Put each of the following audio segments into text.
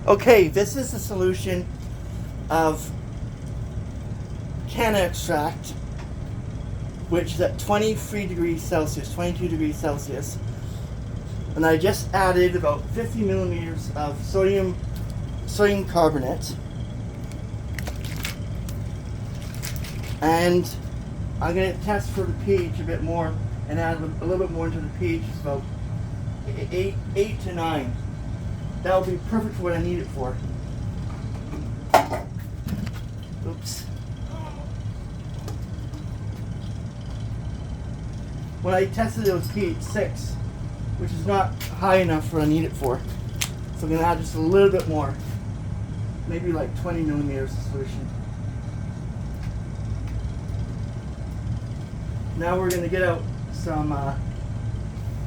Okay, this is a solution of Kanna extract, which is at 23 degrees Celsius, 22 degrees Celsius. And I just added about 50 millimeters of sodium carbonate. And I'm going to test for the pH a bit more and add a little bit more into the pH. It's about 8 to 9. That will be perfect for what I need it for. Oops. When I tested it was pH 6, which is not high enough for what I need it for. So I'm going to add just a little bit more. Maybe like 20 millimeters of solution. Now we're going to get out some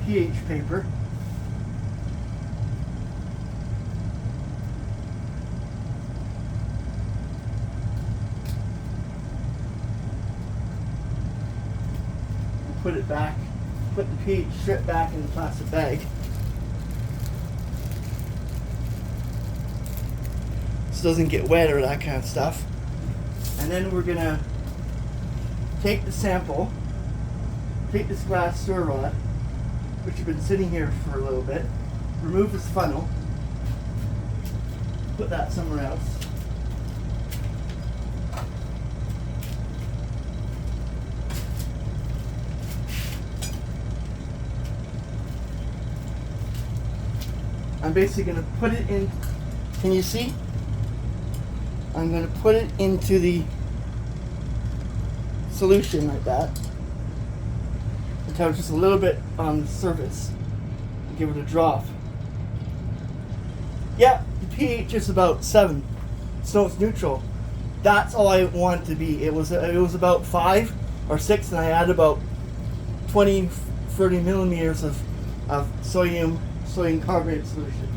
pH paper. Put it back, put the pH strip back in the plastic bag. So it doesn't get wet or that kind of stuff. And then we're gonna take the sample, take this glass stir rod, which has been sitting here for a little bit, remove this funnel, put that somewhere else. I'm basically going to put it in, can you see? I'm going to put it into the solution like that. Until just a little bit on the surface. Give it a drop. Yeah, the pH is about 7, so it's neutral. That's all I want it to be. It was about 5 or 6, and I added about 20, 30 millimeters of sodium carbonate solution.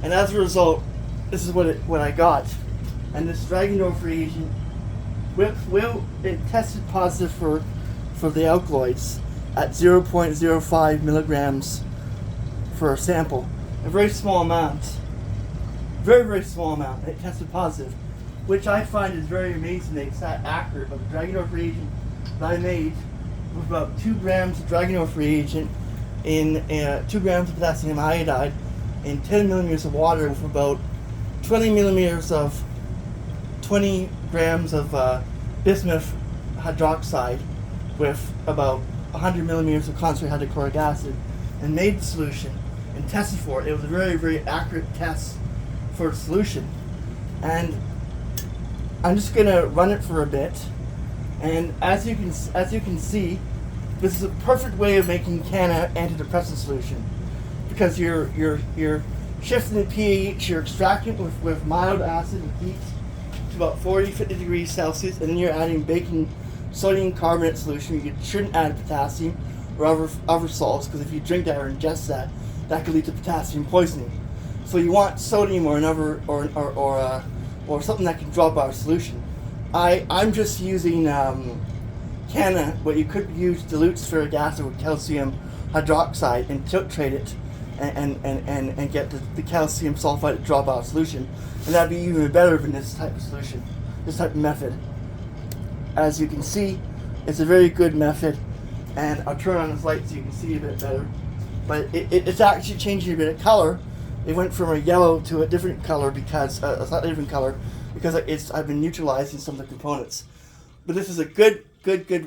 And as a result, this is what I got. And this drangondroff reagent, it tested positive for the alkaloids at 0.05 milligrams for a sample. A very small amount. Very, very small amount. It tested positive, which I find is very amazing that it's that accurate. But the drangondroff reagent that I made was about 2 grams of drangondroff reagent in 2 grams of potassium iodide in 10 millimeters of water with about 20 millimeters of 20 grams of bismuth hydroxide with about 100 millimeters of concentrated hydrochloric acid, and made the solution and tested for it. It was a very, very accurate test for the solution. And I'm just gonna run it for a bit, and as you can see, this is a perfect way of making Kanna antidepressant solution, because you're shifting the pH, you're extracting it with mild acid and heat to about 40-50 degrees Celsius, and then you're adding baking sodium carbonate solution. You shouldn't add potassium or other salts, because if you drink that or ingest that could lead to potassium poisoning. So you want sodium or another or something that can drop out of solution. I'm just using Kanna, but you could use dilute spheric acid with calcium hydroxide and titrate it and get the calcium sulfide to drop out of solution. And that'd be even better than this type of solution, this type of method. As you can see, it's a very good method, and I'll turn on this light so you can see a bit better. But it's actually changing a bit of color. It went from a yellow to a different color because a slightly different color because I've been neutralizing some of the components. But this is a good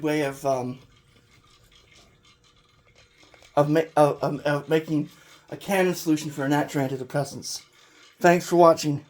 way of making a Kanna solution for natural antidepressants. Thanks for watching.